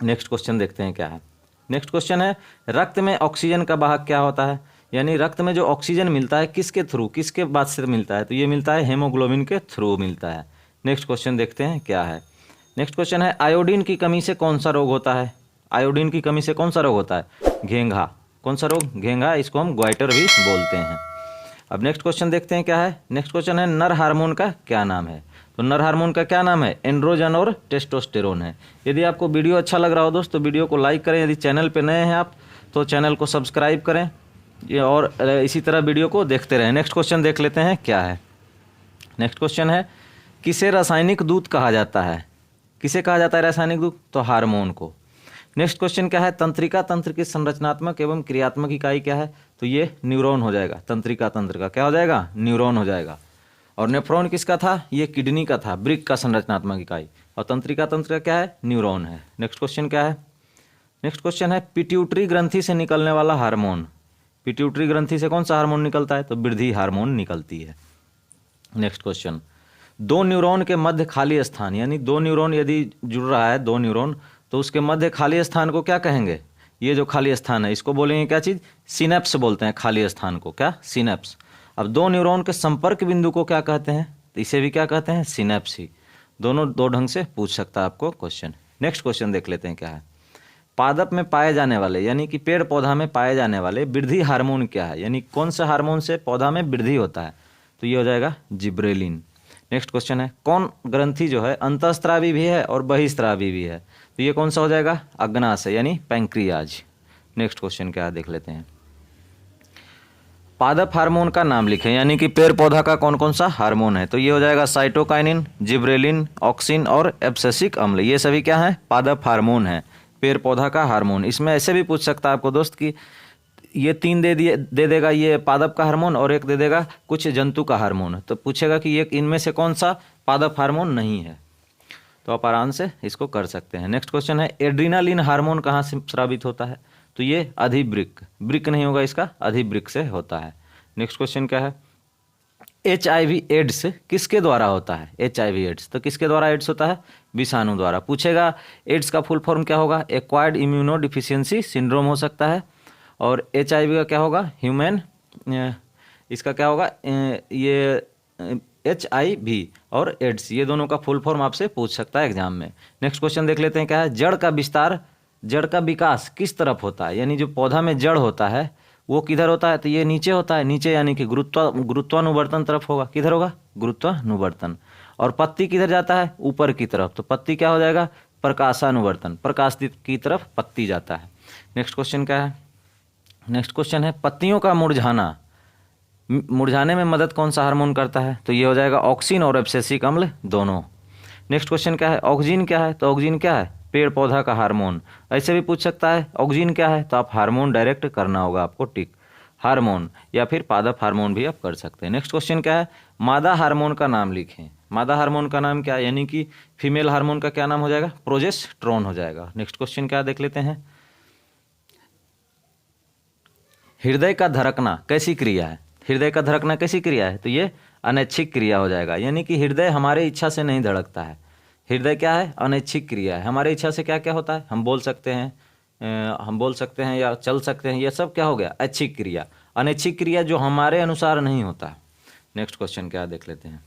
नेक्स्ट क्वेश्चन देखते हैं क्या है। नेक्स्ट क्वेश्चन है, रक्त में ऑक्सीजन का वाहक क्या होता है? यानी रक्त में जो ऑक्सीजन मिलता है किसके थ्रू, किसके बाद से मिलता है? तो ये मिलता है हेमोग्लोबिन के थ्रू मिलता है। नेक्स्ट क्वेश्चन देखते हैं क्या है। नेक्स्ट क्वेश्चन है, आयोडीन की कमी से कौन सा रोग होता है? आयोडीन की कमी से कौन सा रोग होता है? घेंघा। कौन सा रोग? घेंघा। इसको हम ग्वाइटर भी बोलते हैं। अब नेक्स्ट क्वेश्चन देखते हैं क्या है। नेक्स्ट क्वेश्चन है, नर हार्मोन का क्या नाम है? तो नर हार्मोन का क्या नाम है? एंड्रोजन और टेस्टोस्टेरोन है। यदि आपको वीडियो अच्छा लग रहा हो दोस्त तो वीडियो को लाइक करें, यदि चैनल पे नए हैं आप तो चैनल को सब्सक्राइब करें और इसी तरह वीडियो को देखते रहें। नेक्स्ट क्वेश्चन देख लेते हैं क्या है। नेक्स्ट क्वेश्चन है, किसे रासायनिक दूत कहा जाता है? किसे कहा जाता है रासायनिक दूत? तो हार्मोन को। नेक्स्ट क्वेश्चन क्या है, तंत्रिका तंत्र की संरचनात्मक एवं क्रियात्मक इकाई क्या है? तो ये न्यूरॉन हो जाएगा। तंत्रिका तंत्र का क्या हो जाएगा? न्यूरॉन हो जाएगा। और नेफ्रॉन किसका था? ये किडनी का था, ब्रिक का संरचनात्मक इकाई। और तंत्रिका तंत्र का क्या है? न्यूरॉन है। नेक्स्ट क्वेश्चन क्या है। नेक्स्ट क्वेश्चन है, पिट्यूटरी ग्रंथि से निकलने वाला हार्मोन। पिट्यूटरी ग्रंथि से कौन सा हार्मोन निकलता है? तो वृद्धि हार्मोन निकलती है। नेक्स्ट क्वेश्चन, दो न्यूरॉन के मध्य खाली स्थान, यानी दो न्यूरॉन यदि जुड़ रहा है, दो न्यूरॉन, तो उसके मध्य खाली स्थान को क्या कहेंगे? ये जो खाली स्थान है इसको बोलेंगे क्या चीज़? सिनेप्स बोलते हैं खाली स्थान को। क्या? सिनेप्स। अब दो न्यूरॉन के संपर्क बिंदु को क्या कहते हैं? तो इसे भी क्या कहते हैं? सिनेप्स ही। दोनों दो ढंग से पूछ सकता है आपको क्वेश्चन। नेक्स्ट क्वेश्चन देख लेते हैं क्या है। पादप में पाए जाने वाले, यानी कि पेड़ पौधा में पाए जाने वाले वृद्धि हार्मोन क्या है? यानी कौन सा हार्मोन से पौधा में वृद्धि होता है? तो ये हो जाएगा जिब्रेलिन। नेक्स्ट क्वेश्चन है, कौन ग्रंथि जो है अंतःस्रावी भी है और बहिस्रावी भी है? तो ये कौन सा हो जाएगा? अग्नाशय यानी पैंक्रियाज। नेक्स्ट क्वेश्चन क्या है देख लेते हैं। पादप हार्मोन का नाम लिखें, यानी कि पेड़ पौधा का कौन कौन सा हार्मोन है? तो ये हो जाएगा साइटोकाइनिन, जिब्रेलिन, ऑक्सिन और एब्सिसिक अम्ल। ये सभी क्या है? पादप हार्मोन है, पेड़ पौधा का हार्मोन। इसमें ऐसे भी पूछ सकता है आपको दोस्त कि ये तीन दे देगा ये पादप का हार्मोन और एक दे देगा कुछ जंतु का हार्मोन, तो पूछेगा कि ये इनमें से कौन सा पादप हार्मोन नहीं है, तो आप आराम से इसको कर सकते हैं। नेक्स्ट क्वेश्चन है, एड्रीनालिन हार्मोन कहाँ से स्रावित होता है? तो ये अधिवृक्क, वृक्क नहीं होगा इसका, अधिवृक्क से होता है। नेक्स्ट क्वेश्चन क्या है, HIV एड्स किसके द्वारा होता है? HIV एड्स तो किसके द्वारा एड्स होता है? विषाणु द्वारा। पूछेगा एड्स का फुल फॉर्म क्या होगा? एक्वायर्ड इम्यूनो डिफिशियंसी सिंड्रोम हो सकता है। और HIV का क्या होगा? ह्यूमन, इसका क्या होगा? ये HIV और एड्स, ये दोनों का फुल फॉर्म आपसे पूछ सकता है एग्जाम में। नेक्स्ट क्वेश्चन देख लेते हैं क्या है। जड़ का विस्तार, जड़ का विकास किस तरफ होता है? यानी जो पौधा में जड़ होता है वो किधर होता है? तो ये नीचे होता है, नीचे यानी कि गुरुत्वानुवर्तन तरफ होगा। किधर होगा? गुरुत्वानुवर्तन। और पत्ती किधर जाता है? ऊपर की तरफ। तो पत्ती क्या हो जाएगा? प्रकाशानुवर्तन, प्रकाश की तरफ पत्ती जाता है। नेक्स्ट क्वेश्चन क्या है। नेक्स्ट क्वेश्चन है, पत्तियों का मुरझाना, मुरझाने में मदद कौन सा हार्मोन करता है? तो ये हो जाएगा ऑक्सिन और एब्सिसिक अम्ल दोनों। नेक्स्ट क्वेश्चन क्या है, ऑक्सिन क्या है? तो ऑक्सिन क्या है? पेड़ पौधा का हार्मोन। ऐसे भी पूछ सकता है ऑक्सिन क्या है, तो आप हार्मोन डायरेक्ट करना होगा आपको, टिक हार्मोन, या फिर पादप हार्मोन भी आप कर सकते हैं। नेक्स्ट क्वेश्चन क्या है, मादा हार्मोन का नाम लिखें। मादा हार्मोन का नाम क्या है? यानी कि फीमेल हार्मोन का क्या नाम हो जाएगा? प्रोजेस्टेरोन हो जाएगा। नेक्स्ट क्वेश्चन क्या देख लेते हैं, हृदय का धड़कना कैसी क्रिया है? हृदय का धड़कना कैसी क्रिया है? तो ये अनैच्छिक क्रिया हो जाएगा। यानी कि हृदय हमारे इच्छा से नहीं धड़कता है, हृदय क्या है? अनैच्छिक क्रिया है। हमारे इच्छा से क्या क्या होता है? हम बोल सकते हैं या चल सकते हैं, ये सब क्या हो गया? ऐच्छिक क्रिया। अनैच्छिक क्रिया जो हमारे अनुसार नहीं होता। नेक्स्ट क्वेश्चन क्या देख लेते हैं,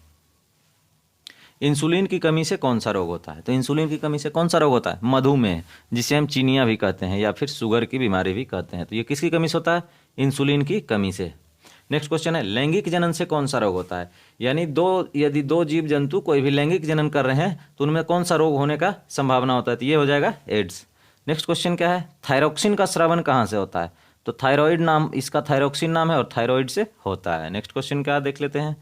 इंसुलिन की कमी से कौन सा रोग होता है? तो इंसुलिन की कमी से कौन सा रोग होता है? मधुमेह, जिसे हम चीनिया भी कहते हैं या फिर शुगर की बीमारी भी कहते हैं। तो ये किसकी कमी से होता है? इंसुलिन की कमी से। नेक्स्ट क्वेश्चन है, लैंगिक जनन से कौन सा रोग होता है? यानी यदि दो जीव जंतु कोई भी लैंगिक जनन कर रहे हैं तो उनमें कौन सा रोग होने का संभावना होता है? तो ये हो जाएगा एड्स। नेक्स्ट क्वेश्चन क्या है, थायरोक्सिन का स्रावन कहाँ से होता है? तो थायराइड नाम इसका, थायरोक्सिन नाम है और थायराइड से होता है। नेक्स्ट क्वेश्चन क्या देख लेते हैं।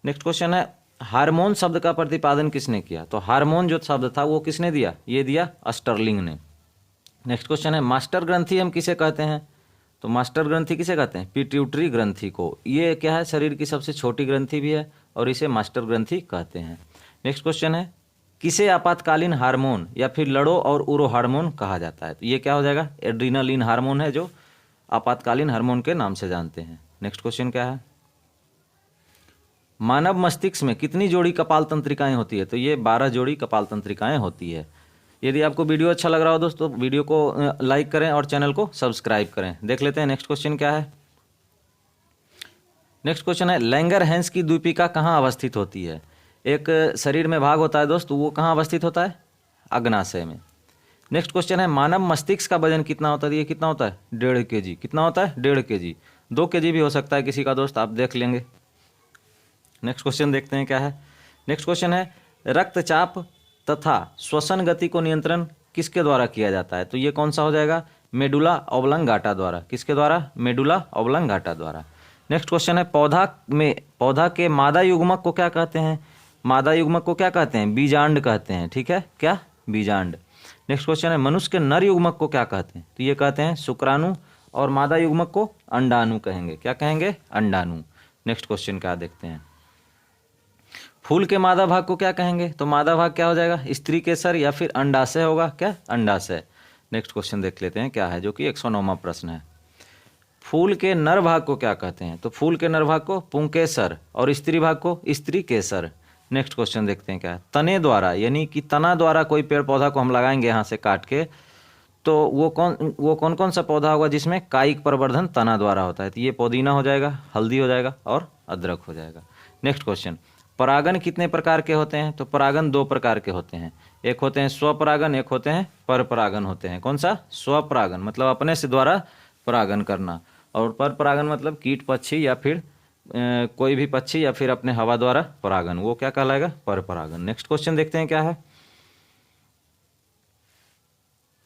नेक्स्ट क्वेश्चन है, हार्मोन शब्द का प्रतिपादन किसने किया? तो हार्मोन जो शब्द था वो किसने दिया? ये दिया स्टर्लिंग ने। नेक्स्ट क्वेश्चन है, मास्टर ग्रंथि हम किसे कहते हैं? तो मास्टर ग्रंथि किसे कहते हैं? पिट्यूटरी ग्रंथि को। ये क्या है? शरीर की सबसे छोटी ग्रंथि भी है और इसे मास्टर ग्रंथि कहते हैं। नेक्स्ट क्वेश्चन है, किसे आपातकालीन हार्मोन या फिर लड़ो और उरो हार्मोन कहा जाता है? तो ये क्या हो जाएगा? एड्रीनालिन हार्मोन है जो आपातकालीन हार्मोन के नाम से जानते हैं। नेक्स्ट क्वेश्चन क्या है? मानव मस्तिष्क में कितनी जोड़ी कपाल तंत्रिकाएं होती है? तो ये 12 जोड़ी कपाल तंत्रिकाएं होती है। यदि आपको वीडियो अच्छा लग रहा हो दोस्तों, वीडियो को लाइक करें और चैनल को सब्सक्राइब करें। देख लेते हैं नेक्स्ट क्वेश्चन क्या है। नेक्स्ट क्वेश्चन है, लैंगरहैंस की द्वीपिका कहाँ अवस्थित होती है? एक शरीर में भाग होता है दोस्त, वो कहाँ अवस्थित होता है? अग्नाशय में। नेक्स्ट क्वेश्चन है, मानव मस्तिष्क का वजन कितना होता है? ये कितना होता है? 1.5 kg। कितना होता है? 1.5 kg। 2 kg भी हो सकता है किसी का दोस्त, आप देख लेंगे। नेक्स्ट क्वेश्चन देखते हैं क्या है। नेक्स्ट क्वेश्चन है, रक्तचाप तथा श्वसन गति को नियंत्रण किसके द्वारा किया जाता है? तो ये कौन सा हो जाएगा? मेडुला ऑब्लंगाटा द्वारा। किसके द्वारा? मेडुला ऑब्लंगाटा द्वारा। नेक्स्ट क्वेश्चन है, पौधा के मादा युग्मक को क्या कहते हैं? मादा युग्मक को क्या कहते हैं? बीजांड कहते हैं। ठीक है, क्या? बीजांड। नेक्स्ट क्वेश्चन है, मनुष्य के नर युग्मक को क्या कहते हैं? तो ये कहते हैं शुक्राणु, और मादा युग्मक को अंडाणु कहेंगे। क्या कहेंगे? अंडाणु। नेक्स्ट क्वेश्चन क्या देखते हैं। फूल के मादा भाग को क्या कहेंगे? तो मादा भाग क्या हो जाएगा? स्त्री केसर या फिर अंडाशय होगा। क्या? अंडाशय। नेक्स्ट क्वेश्चन देख लेते हैं क्या है, जो कि 109वां प्रश्न है। फूल के नर भाग को क्या कहते हैं? तो फूल के नर भाग को पुंकेसर, और स्त्री भाग को स्त्री केसर। नेक्स्ट क्वेश्चन देखते हैं क्या है। तने द्वारा, यानी कि तना द्वारा कोई पेड़ पौधा को हम लगाएंगे यहाँ से काट के, तो वो कौन कौन सा पौधा होगा जिसमें कायिक प्रवर्धन तना द्वारा होता है? तो ये पुदीना हो जाएगा, हल्दी हो जाएगा, और अदरक हो जाएगा। नेक्स्ट क्वेश्चन, परागन कितने प्रकार के होते हैं? तो परागन 2 प्रकार के होते हैं। एक होते हैं स्वपरागन, एक होते हैं परपरागन होते हैं। कौन सा? स्वपरागन मतलब अपने से द्वारा परागन करना, और परपरागन मतलब कीट पक्षी या फिर कोई भी पक्षी या फिर अपने हवा द्वारा परागन, वो क्या कहलाएगा? परपरागन। नेक्स्ट क्वेश्चन देखते हैं क्या है।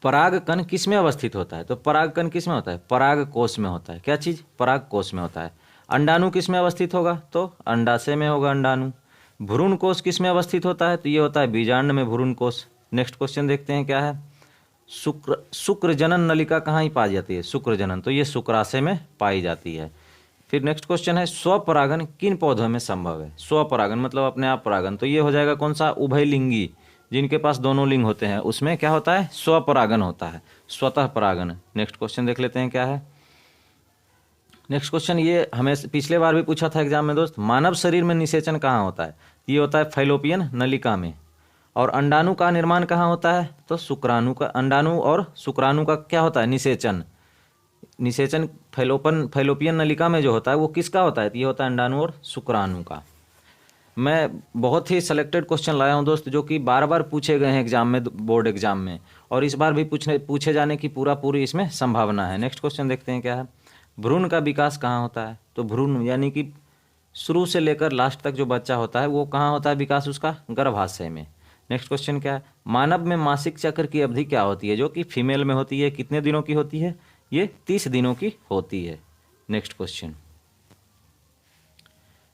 परागकण किस में अवस्थित होता है? तो परागकण किस में होता है? पराग कोश में होता है। क्या चीज? पराग कोश में होता है। अंडाणु किस में अवस्थित होगा? तो अंडाशय में होगा अंडाणु। भ्रूण कोश किस में अवस्थित होता है? तो ये होता है बीजांड में भ्रूण कोश। नेक्स्ट क्वेश्चन देखते हैं क्या है। शुक्र जनन नलिका कहाँ ही पाई जाती है? शुक्र जनन, तो ये शुक्राशय में पाई जाती है। फिर नेक्स्ट क्वेश्चन है, स्वपरागन किन पौधों में संभव है? स्वपरागन मतलब अपने आप परागन, तो ये हो जाएगा कौन सा? उभयलिंगी, जिनके पास दोनों लिंग होते हैं, उसमें क्या होता है? स्वपरागन होता है, स्वतः परागन। नेक्स्ट क्वेश्चन देख लेते हैं क्या है। नेक्स्ट क्वेश्चन, ये हमें पिछले बार भी पूछा था एग्जाम में दोस्त, मानव शरीर में निषेचन कहाँ होता है? ये होता है फैलोपियन नलिका में। और अंडाणु का निर्माण कहाँ होता है? तो शुक्राणु का। अंडाणु और शुक्राणु का क्या होता है? निषेचन। निषेचन फैलोपियन नलिका में जो होता है वो किसका होता है? तो ये होता है अंडाणु और शुक्राणु का। मैं बहुत ही सिलेक्टेड क्वेश्चन लाया हूँ दोस्त, जो कि बार बार पूछे गए हैं एग्जाम में, बोर्ड एग्जाम में, और इस बार भी पूछे जाने की पूरी इसमें संभावना है। नेक्स्ट क्वेश्चन देखते हैं क्या है। भ्रूण का विकास कहाँ होता है? तो भ्रूण यानी कि शुरू से लेकर लास्ट तक जो बच्चा होता है वो कहाँ होता है विकास उसका? गर्भाशय में। नेक्स्ट क्वेश्चन क्या है। मानव में मासिक चक्र की अवधि क्या होती है? जो कि फीमेल में होती है। कितने दिनों की होती है? ये 30 दिनों की होती है। Next question.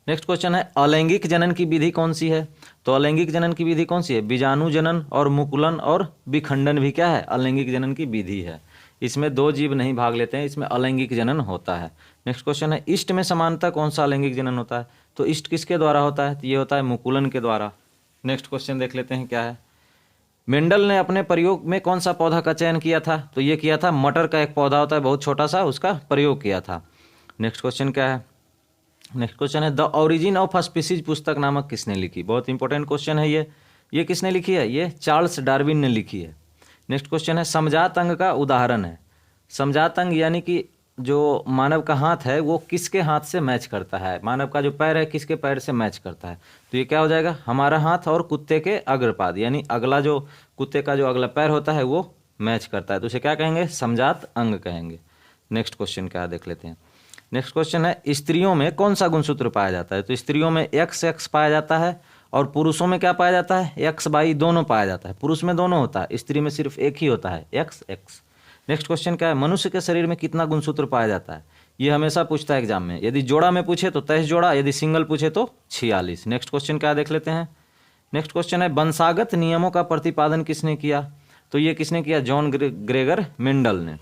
नेक्स्ट क्वेश्चन है, अलैंगिक जनन की विधि कौन सी है? तो अलैंगिक जनन की विधि कौन सी है? बीजाणु जनन और मुकुलन और विखंडन भी क्या है? अलैंगिक जनन की विधि है। इसमें 2 जीव नहीं भाग लेते हैं, इसमें अलैंगिक जनन होता है। नेक्स्ट क्वेश्चन है, इष्ट में समानता कौन सा अलैंगिक जनन होता है? तो इष्ट किसके द्वारा होता है? तो ये होता है मुकुलन के द्वारा। नेक्स्ट क्वेश्चन देख लेते हैं क्या है। मेंडल ने अपने प्रयोग में कौन सा पौधा का चयन किया था? तो ये किया था मटर का एक पौधा होता है बहुत छोटा सा, उसका प्रयोग किया था। नेक्स्ट क्वेश्चन क्या है। नेक्स्ट क्वेश्चन है, द ओरिजिन ऑफ स्पीसीज पुस्तक नामक किसने लिखी? बहुत इंपॉर्टेंट क्वेश्चन है ये किसने लिखी है? ये चार्ल्स डार्विन ने लिखी है। नेक्स्ट क्वेश्चन है, समजात अंग का उदाहरण है। समजात अंग यानी कि जो मानव का हाथ है वो किसके हाथ से मैच करता है? मानव का जो पैर है किसके पैर से मैच करता है? तो ये क्या हो जाएगा? हमारा हाथ और कुत्ते के अग्रपाद, यानी अगला जो कुत्ते का जो अगला पैर होता है वो मैच करता है, तो उसे क्या कहेंगे? समजात अंग कहेंगे। नेक्स्ट क्वेश्चन क्या देख लेते हैं। नेक्स्ट क्वेश्चन है, स्त्रियों में कौन सा गुणसूत्र पाया जाता है? तो स्त्रियों में XX पाया जाता है, और पुरुषों में क्या पाया जाता है? XY दोनों पाया जाता है। पुरुष में दोनों होता है, स्त्री में सिर्फ एक ही होता है, XX। नेक्स्ट क्वेश्चन क्या है, मनुष्य के शरीर में कितना गुणसूत्र पाया जाता है? ये हमेशा पूछता है एग्जाम में, यदि जोड़ा में पूछे तो 23 जोड़ा, यदि सिंगल पूछे तो 46। नेक्स्ट क्वेश्चन क्या देख लेते हैं। नेक्स्ट क्वेश्चन है, वंशागत नियमों का प्रतिपादन किसने किया? तो ये किसने किया? जॉन ग्रेगर मेंडल ने।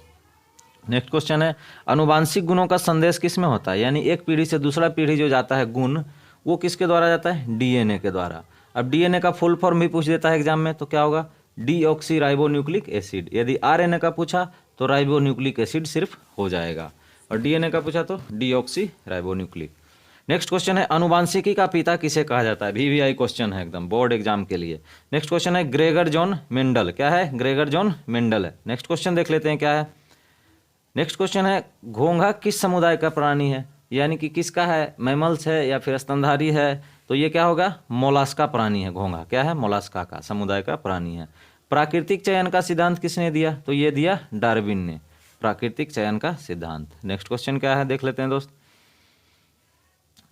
नेक्स्ट क्वेश्चन है, आनुवांशिक गुणों का संदेश किस में होता है? यानी एक पीढ़ी से दूसरा पीढ़ी जो जाता है गुण, वो किसके द्वारा जाता है? DNA के द्वारा। अब डीएनए का फुल फॉर्म भी पूछ देता है एग्जाम में तो क्या होगा, डीऑक्सी राइबोन्यूक्लिक एसिड। यदि आरएनए का पूछा तो राइबोन्यूक्लिक एसिड सिर्फ हो जाएगा, और डीएनए का पूछा तो डीऑक्सी राइबोन्यूक्लिक। नेक्स्ट क्वेश्चन है अनुवांशिकी का पिता किसे कहा जाता है, वीवीआई क्वेश्चन है एकदम बोर्ड एग्जाम के लिए। नेक्स्ट क्वेश्चन है ग्रेगर जॉन मेंडल, क्या है, ग्रेगर जॉन मेंडल है। नेक्स्ट क्वेश्चन देख लेते हैं क्या है। नेक्स्ट क्वेश्चन है घोंघा किस समुदाय का प्राणी है, यानी कि किसका है, मैमल्स है या फिर स्तनधारी है, तो ये क्या होगा, मोलास्का प्राणी है घोंघा, क्या है, मोलास्का का समुदाय का प्राणी है। प्राकृतिक चयन का सिद्धांत किसने दिया, तो ये दिया डार्विन ने, प्राकृतिक चयन का सिद्धांत। नेक्स्ट क्वेश्चन क्या है देख लेते हैं दोस्त।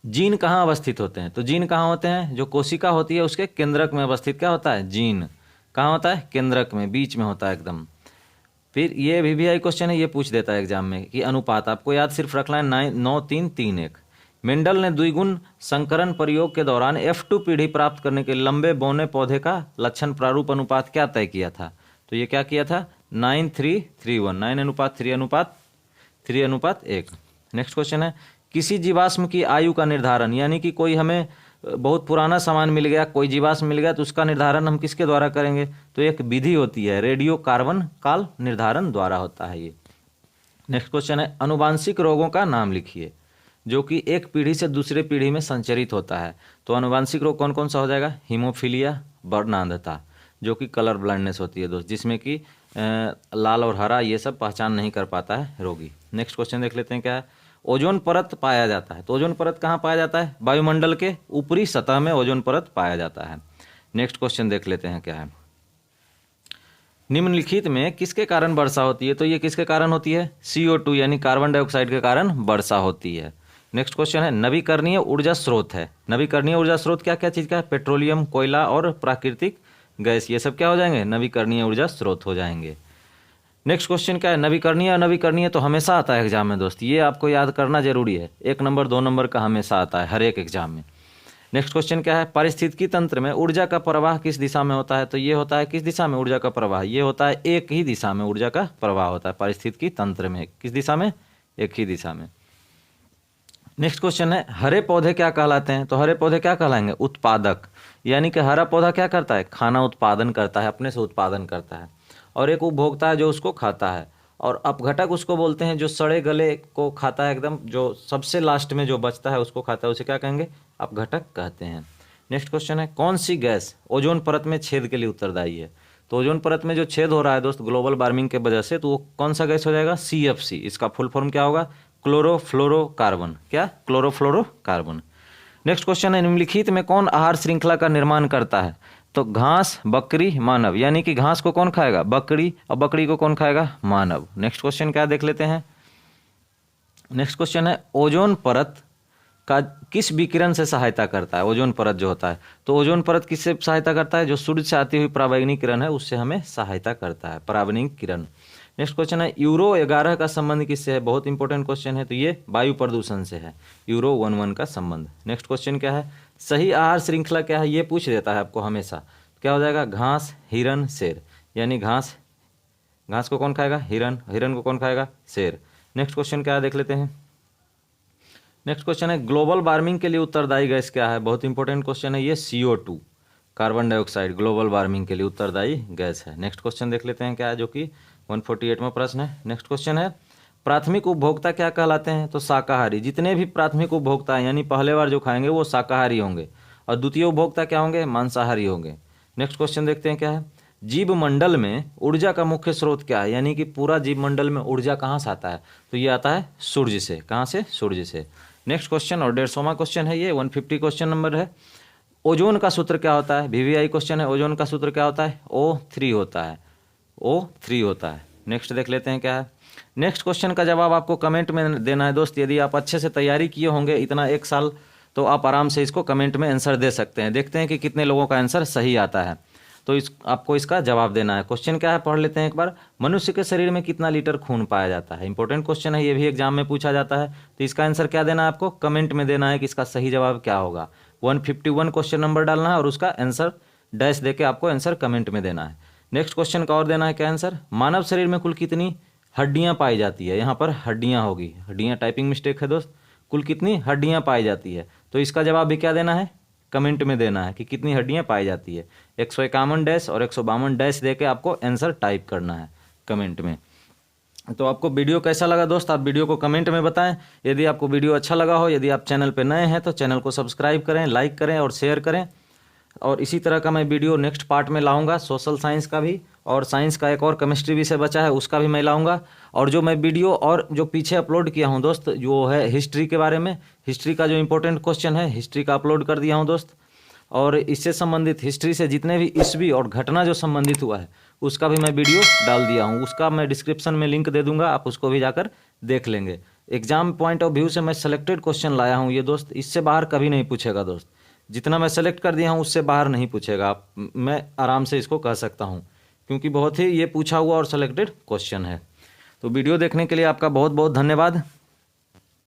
जीन कहाँ अवस्थित होते हैं, तो जीन कहाँ होते हैं, जो कोशिका होती है उसके केंद्रक में अवस्थित क्या होता है, जीन कहाँ होता है, केंद्रक में, बीच में होता है एकदम। फिर ये वीवीआई क्वेश्चन है, ये पूछ देता है एग्जाम में कि अनुपात आपको याद सिर्फ रखना है 9:3:3:1। मेंडल ने द्विगुण संकरण प्रयोग के दौरान F2 पीढ़ी प्राप्त करने के लंबे बौने पौधे का लक्षण प्रारूप अनुपात क्या तय किया था, तो ये क्या किया था 9:3:3:1, 9:3:3:1। नेक्स्ट क्वेश्चन है किसी जीवाश्म की आयु का निर्धारण, यानी कि कोई हमें बहुत पुराना सामान मिल गया, कोई जीवाश्म मिल गया, तो उसका निर्धारण हम किसके द्वारा करेंगे, तो एक विधि होती है रेडियो कार्बन काल निर्धारण द्वारा होता है ये। नेक्स्ट क्वेश्चन है अनुवांशिक रोगों का नाम लिखिए जो कि एक पीढ़ी से दूसरे पीढ़ी में संचरित होता है, तो अनुवांशिक रोग कौन कौन सा हो जाएगा, हीमोफीलिया, वर्णांधता जो कि कलर ब्लाइंडनेस होती है दोस्त, जिसमें कि लाल और हरा ये सब पहचान नहीं कर पाता है रोगी। नेक्स्ट क्वेश्चन देख लेते हैं क्या है। ओजोन परत पाया जाता है, तो ओजोन परत कहाँ पाया जाता है, वायुमंडल के ऊपरी सतह में ओजोन परत पाया जाता है। नेक्स्ट क्वेश्चन देख लेते हैं क्या है। निम्नलिखित में किसके कारण वर्षा होती है, तो ये किसके कारण होती है, CO2 यानी कार्बन डाइऑक्साइड के कारण वर्षा होती है। नेक्स्ट क्वेश्चन है नवीकरणीय ऊर्जा स्रोत है, नवीकरणीय ऊर्जा स्रोत क्या क्या चीज़ का है, पेट्रोलियम, कोयला और प्राकृतिक गैस, ये सब क्या हो जाएंगे, नवीकरणीय ऊर्जा स्रोत हो जाएंगे। नेक्स्ट क्वेश्चन क्या है, नवीकरणीय अनवीकरणीय तो हमेशा आता है एग्जाम में दोस्त, ये आपको याद करना जरूरी है, 1 नंबर 2 नंबर का हमेशा आता है हर एक एग्जाम में। नेक्स्ट क्वेश्चन क्या है, पारिस्थितिकी तंत्र में ऊर्जा का प्रवाह किस दिशा में होता है, तो ये होता है किस दिशा में ऊर्जा का प्रवाह, ये होता है एक ही दिशा में ऊर्जा का प्रवाह होता है पारिस्थितिकी तंत्र में, किस दिशा में, एक ही दिशा में। नेक्स्ट क्वेश्चन है हरे पौधे क्या कहलाते हैं, तो हरे पौधे क्या कहलाएंगे, उत्पादक, यानी कि हरा पौधा क्या करता है, खाना उत्पादन करता है, अपने से उत्पादन करता है, और एक उपभोक्ता है जो उसको खाता है, और अपघटक उसको बोलते हैं जो सड़े गले को खाता है एकदम, जो सबसे लास्ट में जो बचता है उसको खाता है, उसे क्या कहेंगे, अपघटक कहते हैं। नेक्स्ट क्वेश्चन है कौन सी गैस ओजोन परत में छेद के लिए उत्तरदायी है, तो ओजोन परत में जो छेद हो रहा है दोस्त ग्लोबल वार्मिंग के वजह से, तो वो कौन सा गैस हो जाएगा, CFC, इसका फुल फॉर्म क्या होगा, क्लोरोफ्लोरोकार्बन, क्या, क्लोरोफ्लोरोकार्बन। नेक्स्ट क्वेश्चन है निम्नलिखित में कौन आहार श्रृंखला का निर्माण करता है, तो घास, बकरी, मानव, यानी कि घास को कौन खाएगा, बकरी, और बकरी को कौन खाएगा, मानव। नेक्स्ट क्वेश्चन क्या देख लेते हैं। नेक्स्ट क्वेश्चन है ओजोन परत का किस विकिरण से सहायता करता है, ओजोन परत जो होता है, तो ओजोन परत किससे सहायता करता है, जो सूर्य से आती हुई पराबैंगनी किरण है उससे हमें सहायता करता है, पराबैंगनी किरण। नेक्स्ट क्वेश्चन है यूरो 11 का संबंध किससे है, बहुत इंपॉर्टेंट क्वेश्चन है, तो ये वायु प्रदूषण से है, यूरो 11 का संबंध। नेक्स्ट क्वेश्चन क्या है, सही आहार श्रृंखला क्या है, ये पूछ देता है आपको हमेशा, क्या हो जाएगा, घास, हिरन, शेर, यानी घास, घास को कौन खाएगा, हिरन, हिरन को कौन खाएगा, शेर। नेक्स्ट क्वेश्चन क्या है देख लेते हैं। नेक्स्ट क्वेश्चन है ग्लोबल वार्मिंग के लिए उत्तरदायी गैस क्या है, बहुत इंपॉर्टेंट क्वेश्चन है ये, CO2 carbon dioxide global warming के लिए उत्तरदायी गैस है। नेक्स्ट क्वेश्चन देख लेते हैं क्या है, जो कि 148वां प्रश्न है। नेक्स्ट क्वेश्चन है प्राथमिक उपभोक्ता क्या कहलाते हैं, तो शाकाहारी, जितने भी प्राथमिक उपभोक्ता हैं यानी पहले बार जो खाएंगे वो शाकाहारी होंगे, और द्वितीय उपभोक्ता क्या होंगे, मांसाहारी होंगे। नेक्स्ट क्वेश्चन देखते हैं क्या है, जीव मंडल में ऊर्जा का मुख्य स्रोत क्या है, यानी कि पूरा जीव मंडल में ऊर्जा कहाँ से आता है, तो ये आता है सूर्य से, कहाँ से, सूर्य से। नेक्स्ट क्वेश्चन और 150वां क्वेश्चन है ये, 150 क्वेश्चन नंबर है। ओजोन का सूत्र क्या होता है, VVI क्वेश्चन है, ओजोन का सूत्र क्या होता है, O3 होता है, O3 होता है। नेक्स्ट देख लेते हैं क्या है। नेक्स्ट क्वेश्चन का जवाब आपको कमेंट में देना है दोस्त, यदि आप अच्छे से तैयारी किए होंगे इतना 1 साल, तो आप आराम से इसको कमेंट में आंसर दे सकते हैं। देखते हैं कि कितने लोगों का आंसर सही आता है, तो आपको इसका जवाब देना है। क्वेश्चन क्या है पढ़ लेते हैं एक बार। मनुष्य के शरीर में कितना लीटर खून पाया जाता है, इंपॉर्टेंट क्वेश्चन है, ये भी एग्जाम में पूछा जाता है, तो इसका आंसर क्या देना है आपको, कमेंट में देना है कि इसका सही जवाब क्या होगा। 151 क्वेश्चन नंबर डालना है और उसका आंसर डैश देके आपको आंसर कमेंट में देना है। नेक्स्ट क्वेश्चन का और देना है क्या आंसर, मानव शरीर में कुल कितनी हड्डियां पाई जाती है, यहाँ पर हड्डियां होगी, हड्डियां टाइपिंग मिस्टेक है दोस्त, कुल कितनी हड्डियां पाई जाती है, तो इसका जवाब भी क्या देना है, कमेंट में देना है कि कितनी हड्डियां पाई जाती है। 151 डैश और 152 डैश दे के आपको आंसर टाइप करना है कमेंट में। तो आपको वीडियो कैसा लगा दोस्त, आप वीडियो को कमेंट में बताएं। यदि आपको वीडियो अच्छा लगा हो, यदि आप चैनल पर नए हैं तो चैनल को सब्सक्राइब करें, लाइक करें और शेयर करें। और इसी तरह का मैं वीडियो नेक्स्ट पार्ट में लाऊंगा, सोशल साइंस का भी, और साइंस का एक और केमिस्ट्री विषय बचा है उसका भी मैं लाऊंगा। और जो मैं वीडियो और जो पीछे अपलोड किया हूं दोस्त, जो है हिस्ट्री के बारे में, हिस्ट्री का जो इंपॉर्टेंट क्वेश्चन है हिस्ट्री का अपलोड कर दिया हूं दोस्त। और इससे संबंधित हिस्ट्री से जितने भी ईस्वी और घटना जो संबंधित हुआ है उसका भी मैं वीडियो डाल दिया हूँ। उसका मैं डिस्क्रिप्शन में लिंक दे दूंगा, आप उसको भी जाकर देख लेंगे। एग्जाम पॉइंट ऑफ व्यू से मैं सेलेक्टेड क्वेश्चन लाया हूँ ये दोस्त, इससे बाहर कभी नहीं पूछेगा दोस्त। जितना मैं सेलेक्ट कर दिया हूँ उससे बाहर नहीं पूछेगा आप, मैं आराम से इसको कह सकता हूँ, क्योंकि बहुत ही ये पूछा हुआ और सेलेक्टेड क्वेश्चन है। तो वीडियो देखने के लिए आपका बहुत बहुत धन्यवाद।